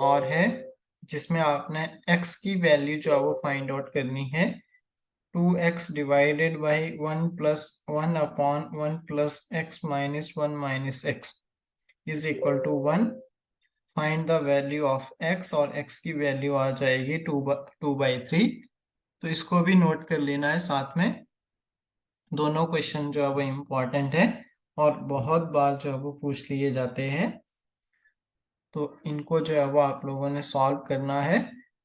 और है जिसमें आपने x की वैल्यू जो है वो फाइंड आउट करनी है। 2x divided by 1 plus 1 upon 1 plus x minus 1 minus x is equal to 1। Find the value of x, और x की वैल्यू आ जाएगी 2/3। तो इसको भी नोट कर लेना है साथ में। दोनों क्वेश्चन जो है वो इम्पोर्टेंट है और बहुत बार जो है वो पूछ लिए जाते हैं, तो इनको जो है वो आप लोगों ने सॉल्व करना है।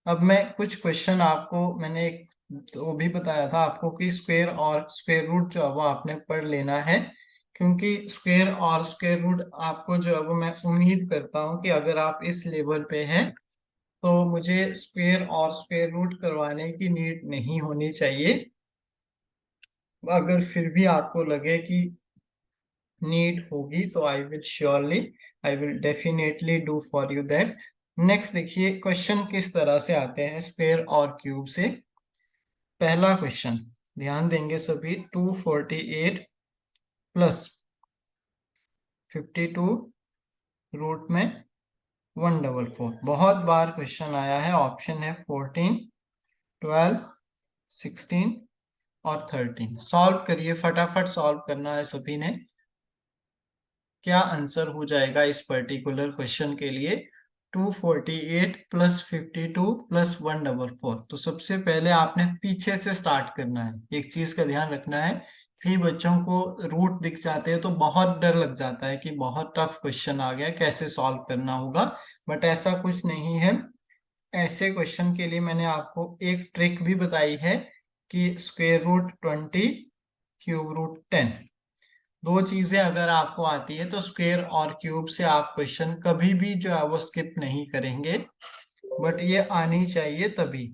अब मैं कुछ क्वेश्चन आपको, मैंने एक तो वो भी बताया था आपको कि स्क्वायर और स्क्वायर रूट जो है वो आपने पढ़ लेना है, क्योंकि स्क्वायर और स्क्वायर रूट आपको जो है वो मैं उम्मीद करता हूँ कि अगर आप इस लेवल पे हैं तो मुझे स्क्वायर और स्क्वायर रूट करवाने की नीड नहीं होनी चाहिए। अगर फिर भी आपको लगे कि नीड होगी तो I will definitely do for you that. Next देखिए क्वेश्चन किस तरह से आते हैं स्क्वायर और क्यूब से। पहला क्वेश्चन ध्यान देंगे सभी। 248 प्लस 52 रूट में 144। बहुत बार क्वेश्चन आया है। ऑप्शन है 14, 12, 16 और 13। सॉल्व करिए, फटाफट सॉल्व करना है सभी ने। क्या आंसर हो जाएगा इस पर्टिकुलर क्वेश्चन के लिए? 248 प्लस 52 प्लस 144। तो सबसे पहले आपने पीछे से स्टार्ट करना है। एक चीज का ध्यान रखना है कि बच्चों को रूट दिख जाते हैं तो बहुत डर लग जाता है कि बहुत टफ क्वेश्चन आ गया, कैसे सॉल्व करना होगा। बट ऐसा कुछ नहीं है। ऐसे क्वेश्चन के लिए मैंने आपको एक ट्रिक भी बताई है कि स्क्वायर रूट 20, क्यूब रूट 10। दो चीजें अगर आपको आती है तो स्क्वायर और क्यूब से आप क्वेश्चन कभी भी जो है वो स्किप नहीं करेंगे, बट ये आनी चाहिए तभी।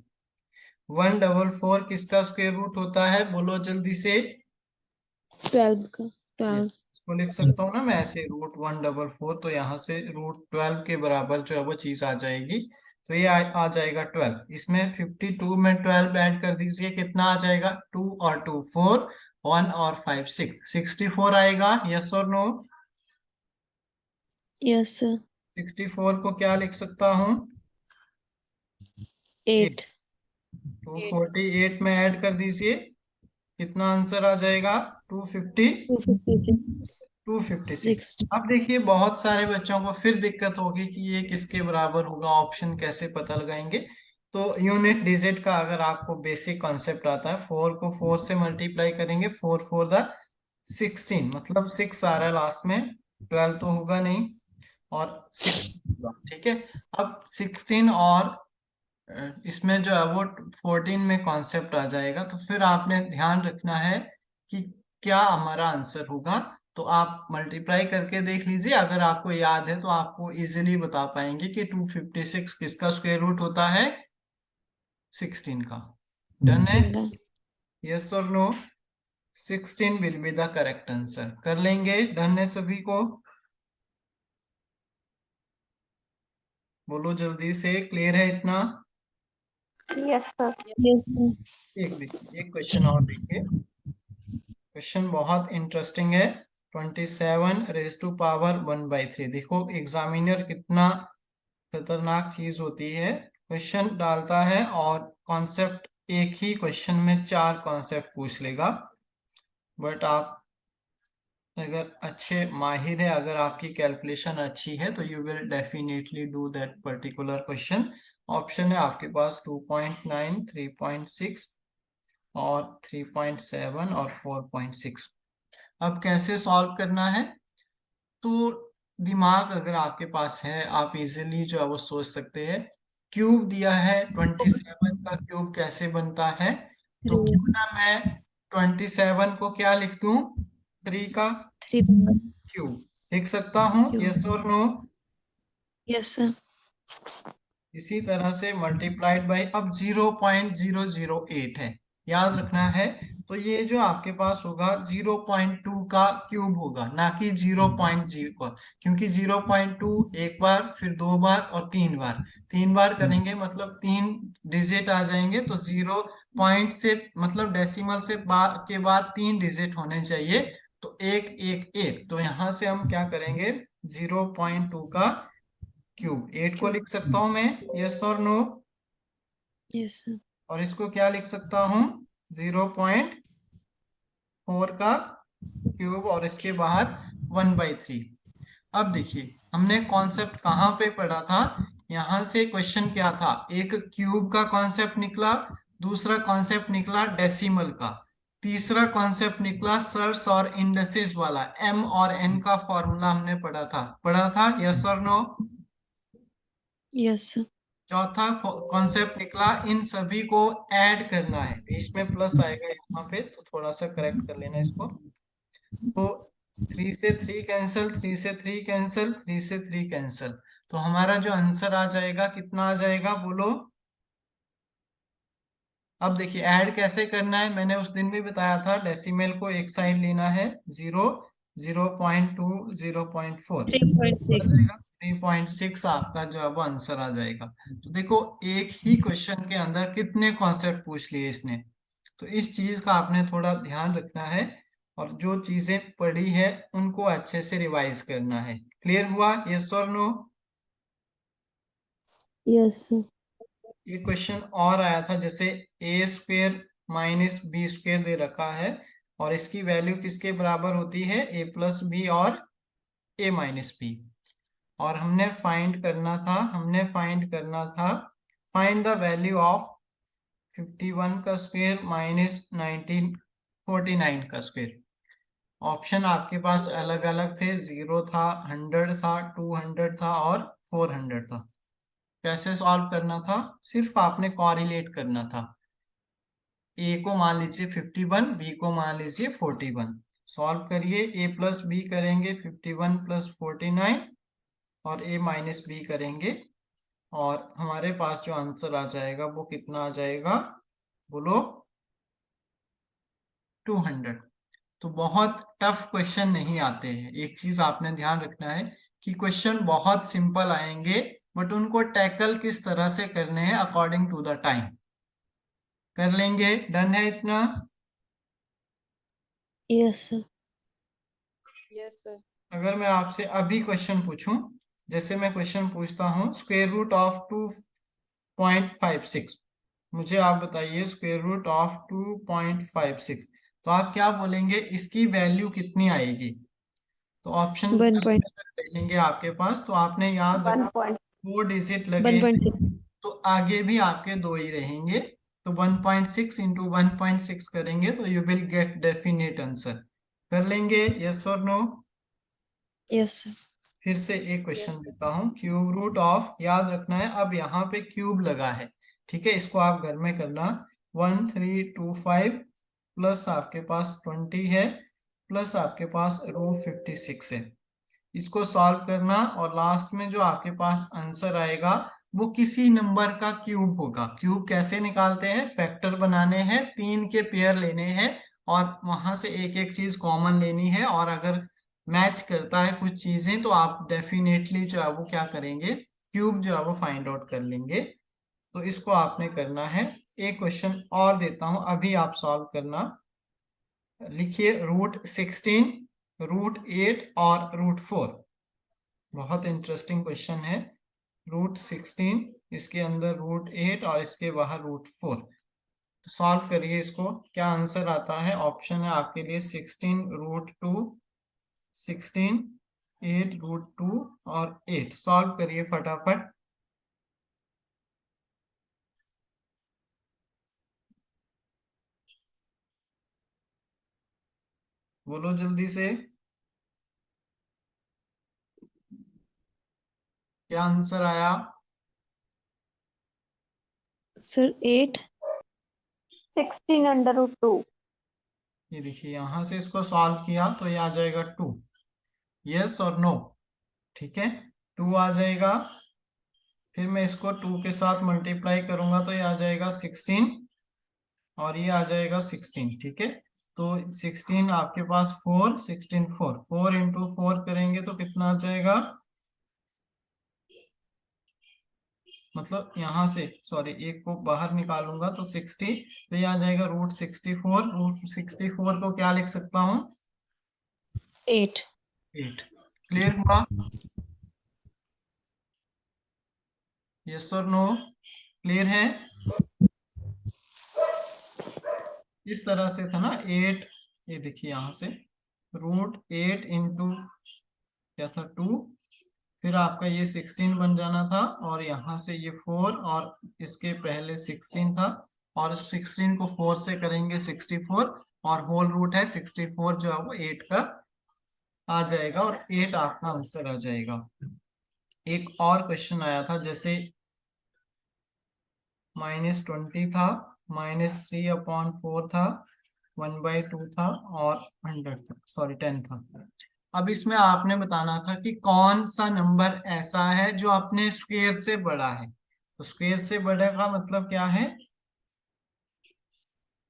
144 किसका स्क्वायर रूट होता है? बोलो जल्दी से। 12 का। Yes, 12। इसको लिख सकता हूँ ना मैं ऐसे, √144। तो यहाँ से √12 के बराबर जो है वो चीज आ जाएगी। तो ये आ जाएगा 12। इसमें 52 में 12 ऐड कर दीजिए, कितना आ जाएगा? 2 और 2 4, 1 और 5 6, 64 आएगा। यस और नो? Yes sir. 64 को क्या लिख सकता हूँ? 8। 248 में ऐड कर दीजिए, कितना आंसर आ जाएगा? 250, 256। 256। 60। अब देखिए बहुत सारे बच्चों को फिर दिक्कत होगी कि ये किसके बराबर होगा, ऑप्शन कैसे पता लगाएंगे। तो यूनिट डिजिट का अगर आपको बेसिक कॉन्सेप्ट आता है, 4 को 4 से मल्टीप्लाई करेंगे, 4 4 द 16, मतलब 6 आ रहा है लास्ट में, 12 तो होगा नहीं, और 6 होगा। ठीक है। अब 16 और इसमें जो है वो 14 में कॉन्सेप्ट आ जाएगा। तो फिर आपने ध्यान रखना है कि क्या हमारा आंसर होगा। तो आप मल्टीप्लाई करके देख लीजिए, अगर आपको याद है तो आपको इजीली बता पाएंगे कि 256 किसका स्क्वायर रूट होता है? 16 का। डन है? यस और no? 16 will be the correct answer. कर लेंगे? डन है सभी को? बोलो जल्दी से, क्लियर है इतना? Yes sir. Yes sir. एक देखिए, एक क्वेश्चन और देखिए। क्वेश्चन बहुत इंटरेस्टिंग है। 27 raised to power 1/3। देखो एग्जामिनर कितना खतरनाक चीज होती है। क्वेश्चन डालता है और कॉन्सेप्ट, एक ही क्वेश्चन में 4 कॉन्सेप्ट पूछ लेगा। बट आप अगर अच्छे माहिर है, अगर आपकी कैलकुलेशन अच्छी है, तो you will definitely do that particular question. Option है आपके पास 2.9, 3.6 और 3.7 और 4.6। अब कैसे सॉल्व करना है? तो दिमाग अगर आपके पास है, आप इजीली जो है वो सोच सकते हैं। क्यूब दिया है, 27 का क्यूब कैसे बनता है? तो 3। क्यों ना मैं 27 को क्या लिख दूं? 3 का 3 क्यूब लिख सकता हूँ। यस और नो? Yes sir. इसी तरह से मल्टीप्लाइड बाई, अब 0.008 है, याद रखना है। तो ये जो आपके पास होगा 0.2 का क्यूब होगा, ना कि 0.0 का। क्योंकि 0.2 एक बार, फिर 2 बार और 3 बार, 3 बार करेंगे मतलब 3 डिजिट आ जाएंगे। तो 0 पॉइंट से मतलब डेसिमल से के बाद 3 डिजिट होने चाहिए। तो 1 1 1। तो यहाँ से हम क्या करेंगे? 0.2 का क्यूब। 8 को लिख सकता हूं मैं, यस और नो? Yes, sir. और इसको क्या लिख सकता हूँ, 0.4 का क्यूब और इसके बाहर 1/3। अब देखिए हमने कॉन्सेप्ट कहाँ पे पढ़ा था, यहां से क्वेश्चन क्या था, एक क्यूब का कॉन्सेप्ट निकला, दूसरा कॉन्सेप्ट निकला डेसिमल का, तीसरा कॉन्सेप्ट निकला सर्स और इंडेसिस वाला, एम और एन का फॉर्मूला हमने पढ़ा था, यस और नो? Yes, sir. चौथा कॉन्सेप्ट निकला, इन सभी को ऐड करना है, बीच में प्लस आएगा यहाँ पे, तो थोड़ा सा करेक्ट कर लेना इसको। तो 3 से 3 कैंसिल, 3 से 3 कैंसिल, 3 से 3 कैंसिल, तो हमारा जो आंसर आ जाएगा कितना आ जाएगा, बोलो। अब देखिए ऐड कैसे करना है, मैंने उस दिन भी बताया था, डेसिमल को एक साइड लेना है, 0, 0.2, 0.4, 3.6. 3.6 आपका जो अब आंसर आ जाएगा। तो देखो एक ही क्वेश्चन के अंदर कितने कॉन्सेप्ट पूछ लिए इसने, तो इस चीज का आपने थोड़ा ध्यान रखना है, और जो चीजें पढ़ी है उनको अच्छे से रिवाइज करना है। क्लियर हुआ, यस और नो? Yes, sir. ये क्वेश्चन और आया था, जैसे ए स्क्वेयर माइनस बी स्क्वेयर दे रखा है, और इसकी वैल्यू किसके बराबर होती है, ए प्लस बी और ए माइनस बी, और हमने फाइंड करना था फाइंड द वैल्यू ऑफ 51 का स्क्वायर माइनस 1949 का स्क्वायर। ऑप्शन आपके पास अलग अलग थे, 0 था, 100 था, 200 था और 400 था। कैसे सॉल्व करना था, सिर्फ आपने कॉरिलेट करना था, ए को मान लीजिए 51, बी को मान लीजिए 41। सॉल्व करिए, ए प्लस बी करेंगे 51 प्लस 49, और ए माइनस बी करेंगे, और हमारे पास जो आंसर आ जाएगा वो कितना आ जाएगा, बोलो, 200। तो बहुत टफ क्वेश्चन नहीं आते हैं, एक चीज आपने ध्यान रखना है कि क्वेश्चन बहुत सिंपल आएंगे, बट उनको टैकल किस तरह से करने हैं अकॉर्डिंग टू द टाइम। कर लेंगे, डन है इतना? Yes, sir. अगर मैं आपसे अभी क्वेश्चन पूछूं, जैसे मैं क्वेश्चन पूछता हूं स्क्वायर रूट ऑफ 2.56, मुझे आप बताइए स्क्वायर रूट ऑफ 2.56, तो आप क्या बोलेंगे, इसकी वैल्यू कितनी आएगी? तो ऑप्शन 1. रहेंगे आपके पास, तो आपने याद रखना 1. 4 डिजिट लगे हैं, 1.6. तो आगे भी आपके 2 ही रहेंगे, तो 1.6 इंटू 1.6 करेंगे तो you will get definite answer. कर लेंगे, यस और नो? Yes, sir. फिर से एक क्वेश्चन देता हूँ, क्यूब रूट ऑफ, याद रखना है अब यहाँ पे क्यूब लगा है, ठीक है, इसको आप घर में करना, 1325 प्लस आपके पास 20 है, प्लस आपके पास √56 है, इसको सॉल्व करना, और लास्ट में जो आपके पास आंसर आएगा वो किसी नंबर का क्यूब होगा। क्यूब कैसे निकालते हैं, फैक्टर बनाने हैं, 3 के पेयर लेने हैं, और वहां से एक एक चीज कॉमन लेनी है, और अगर मैच करता है कुछ चीजें तो आप डेफिनेटली जो है वो क्या करेंगे, क्यूब जो है वो फाइंड आउट कर लेंगे। तो इसको आपने करना है। एक क्वेश्चन और देता हूं, अभी आप सॉल्व करना। लिखिए √16, √8 और √4, बहुत इंटरेस्टिंग क्वेश्चन है। √16, इसके अंदर √8 और इसके बाहर √4, तो सॉल्व करिए इसको, क्या आंसर आता है? ऑप्शन है आपके लिए 16 √2, 16, 8 √2 और 8। सॉल्व करिए फटाफट, बोलो जल्दी से, क्या आंसर आया? Sir, 8. 16 √2. ये देखिए यहां से इसको सॉल्व किया तो ये आ जाएगा 2, यस और नो? ठीक है, 2 आ जाएगा, फिर मैं इसको 2 के साथ मल्टीप्लाई करूंगा तो ये आ जाएगा 16, और ये आ जाएगा 16, ठीक है। तो 16 आपके पास 4, 16 4 इंटू 4 करेंगे तो कितना आ जाएगा, मतलब यहाँ से सॉरी एक को बाहर निकालूंगा तो 60, तो ये आ जाएगा √64। √64 को क्या लिख सकता हूँ, 8. 8। क्लियर हुआ? यस और नो? क्लियर है? इस तरह से था ना 8, ये देखिए यहाँ से √8 इंटू क्या था 2, फिर आपका ये 16 बन जाना था, और यहाँ से ये 4, और इसके पहले 16 था, और 16 को 4 से करेंगे 64, और होल रूट है 64 जो है वो 8 का आ जाएगा, और 8 आपका आंसर आ जाएगा। एक और क्वेश्चन आया था, जैसे -20 था, -3/4 था, 1/2 था, और 100 था, सॉरी 10 था। अब इसमें आपने बताना था कि कौन सा नंबर ऐसा है जो अपने स्क्वायर से बड़ा है। तो स्क्वायर से बड़े का मतलब क्या है,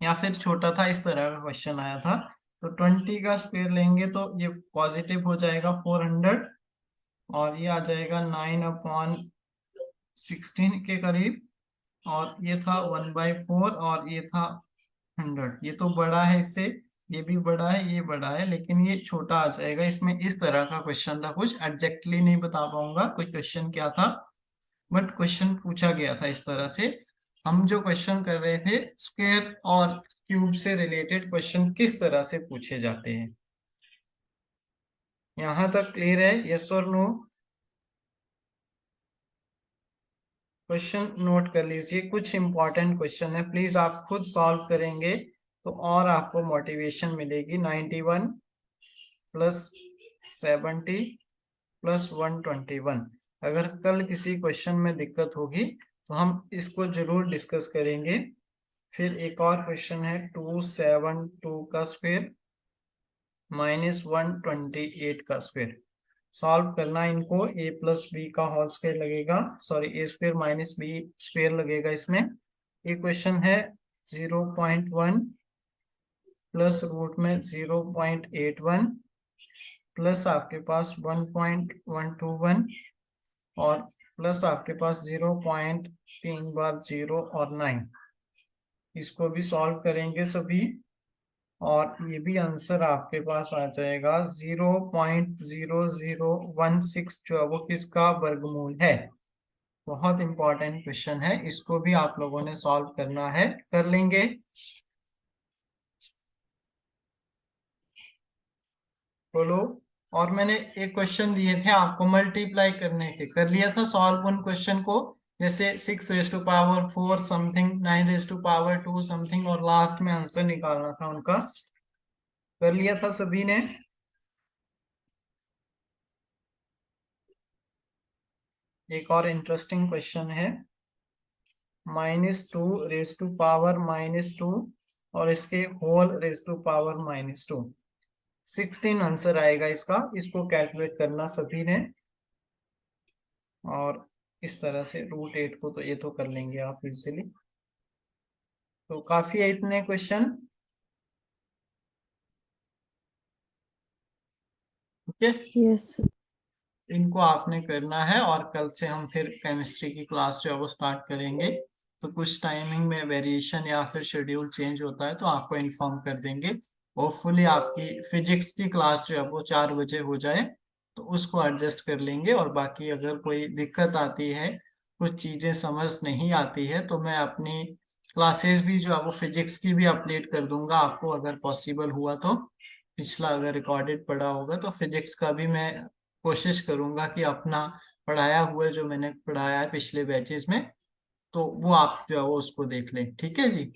या फिर छोटा था, इस तरह का क्वेश्चन आया था। तो 20 का स्क्वायर लेंगे तो ये पॉजिटिव हो जाएगा 400, और ये आ जाएगा 9/16 के करीब, और ये था 1/4, और ये था 100। ये तो बड़ा है इससे, ये भी बड़ा है, ये बड़ा है, लेकिन ये छोटा आ जाएगा इसमें। इस तरह का क्वेश्चन था, कुछ एग्जैक्टली नहीं बता पाऊंगा कोई क्वेश्चन क्या था, बट क्वेश्चन पूछा गया था इस तरह से। हम जो क्वेश्चन कर रहे थे, स्क्वायर और क्यूब से रिलेटेड क्वेश्चन किस तरह से पूछे जाते हैं। यहाँ तक क्लियर है? यस और नो? क्वेश्चन नोट कर लीजिए, कुछ इंपॉर्टेंट क्वेश्चन है, प्लीज आप खुद सॉल्व करेंगे तो और आपको मोटिवेशन मिलेगी। 91 + 70 + 121। अगर कल किसी क्वेश्चन में दिक्कत होगी तो हम इसको जरूर डिस्कस करेंगे। फिर एक और क्वेश्चन है 272 का स्क्वायर -128 का स्क्वायर। सॉल्व करना इनको, a + b का होल स्क्वायर लगेगा, सॉरी a² - b² लगेगा इसमें। ये क्वेश्चन है 0.1 प्लस रूट में 0.81 प्लस आपके पास 1.121, और प्लस आपके पास 0.3 बार 0 और 9। इसको भी सॉल्व करेंगे सभी, और ये भी आंसर आपके पास आ जाएगा 0.0016 जो है वो किसका वर्गमूल है। बहुत इंपॉर्टेंट क्वेश्चन है, इसको भी आप लोगों ने सॉल्व करना है, कर लेंगे? बोलो। और मैंने एक क्वेश्चन दिए थे आपको मल्टीप्लाई करने के, कर लिया था सॉल्व उन क्वेश्चन को, जैसे 6⁴ समथिंग, 9⁻² समथिंग, और लास्ट में आंसर निकालना था उनका। कर लिया था सभी ने? एक और इंटरेस्टिंग क्वेश्चन है, -2⁻², और इसके होल⁻²। 16 आंसर आएगा इसका, इसको कैलकुलेट करना सभी ने। और इस तरह से √8 को तो ये तो कर लेंगे आप इजीली। तो काफी है इतने क्वेश्चन, ठीक है? Yes, sir. इनको आपने करना है, और कल से हम फिर केमिस्ट्री की क्लास जो है वो स्टार्ट करेंगे। तो कुछ टाइमिंग में वेरिएशन या फिर शेड्यूल चेंज होता है तो आपको इन्फॉर्म कर देंगे। होपफुली आपकी फिजिक्स की क्लास जो है वो 4 बजे हो जाए, तो उसको एडजस्ट कर लेंगे। और बाकी अगर कोई दिक्कत आती है, कुछ चीजें समझ नहीं आती है, तो मैं अपनी क्लासेस भी जो है वो फिजिक्स की भी अपडेट कर दूंगा आपको, अगर पॉसिबल हुआ तो। पिछला अगर रिकॉर्डेड पड़ा होगा तो फिजिक्स का भी मैं कोशिश करूंगा कि अपना पढ़ाया हुआ जो मैंने पढ़ाया है पिछले बैचेस में, तो वो आप जो है वो उसको देख लें, ठीक है जी?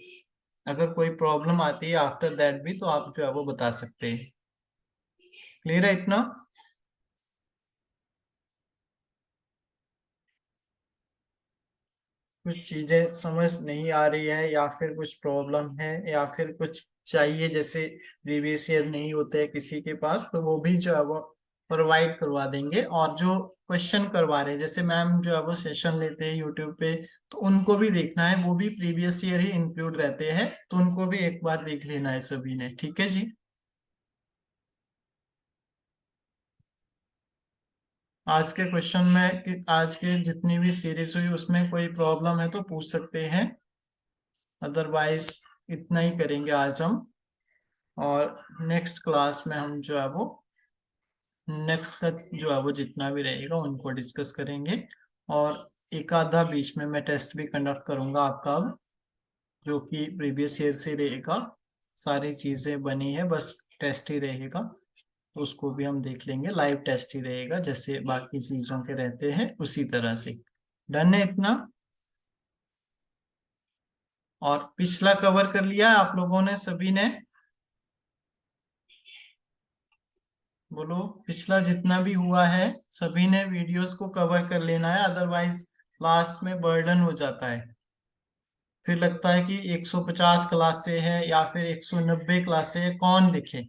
अगर कोई प्रॉब्लम आती है आफ्टर दैट भी, तो आप जो है वो बता सकते हैं। क्लियर है इतना? कुछ चीजें समझ नहीं आ रही है, या फिर कुछ प्रॉब्लम है, या फिर कुछ चाहिए, जैसे प्रीवियस ईयर नहीं होते है किसी के पास, तो वो भी जो है वो प्रोवाइड करवा देंगे। और जो क्वेश्चन करवा रहे हैं, जैसे मैम जो है वो सेशन लेते हैं यूट्यूब पे, तो उनको भी देखना है, वो भी प्रीवियस ईयर ही इंक्लूड रहते हैं, तो उनको भी एक बार देख लेना है सभी ने, ठीक है जी? आज के क्वेश्चन में, आज के जितनी भी सीरीज हुई उसमें कोई प्रॉब्लम है तो पूछ सकते हैं, अदरवाइज इतना ही करेंगे आज हम। और नेक्स्ट क्लास में हम जो है वो नेक्स्ट का जो है वो जितना भी रहेगा उनको डिस्कस करेंगे। और एक आधा बीच में मैं टेस्ट भी कंडक्ट करूंगा आपका अब, जो कि प्रीवियस ईयर से रहेगा। सारी चीजें बनी है, बस टेस्ट ही रहेगा, तो उसको भी हम देख लेंगे। लाइव टेस्ट ही रहेगा, जैसे बाकी चीजों के रहते हैं उसी तरह से। डन है इतना? और पिछला कवर कर लिया है आप लोगों ने, सभी ने? बोलो, पिछला जितना भी हुआ है सभी ने वीडियोस को कवर कर लेना है, अदरवाइज लास्ट में बर्डन हो जाता है। फिर लगता है कि 150 क्लास से है या फिर 190 क्लास से है, कौन लिखे।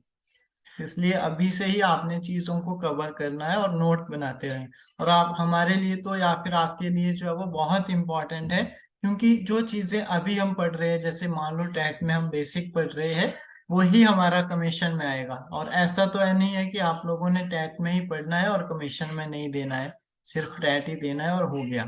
इसलिए अभी से ही आपने चीजों को कवर करना है और नोट बनाते रहें। और आप हमारे लिए तो या फिर आपके लिए जो है वो बहुत इंपॉर्टेंट है, क्योंकि जो चीजें अभी हम पढ़ रहे हैं, जैसे मान लो टैट में हम बेसिक पढ़ रहे हैं, वही हमारा कमीशन में आएगा। और ऐसा तो है नहीं है कि आप लोगों ने टैट में ही पढ़ना है और कमीशन में नहीं देना है, सिर्फ टैट ही देना है और हो गया।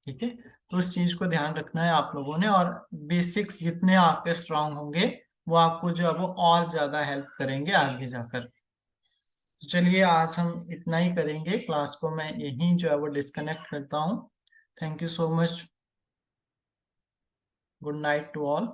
ठीक है, तो उस चीज को ध्यान रखना है आप लोगों ने। और बेसिक्स जितने आपके स्ट्रांग होंगे, वो आपको जो है वो और ज्यादा हेल्प करेंगे आगे जाकर। तो चलिए आज हम इतना ही करेंगे, क्लास को मैं यहीं जो है वो डिस्कनेक्ट करता हूँ। Thank you so much, good night to all.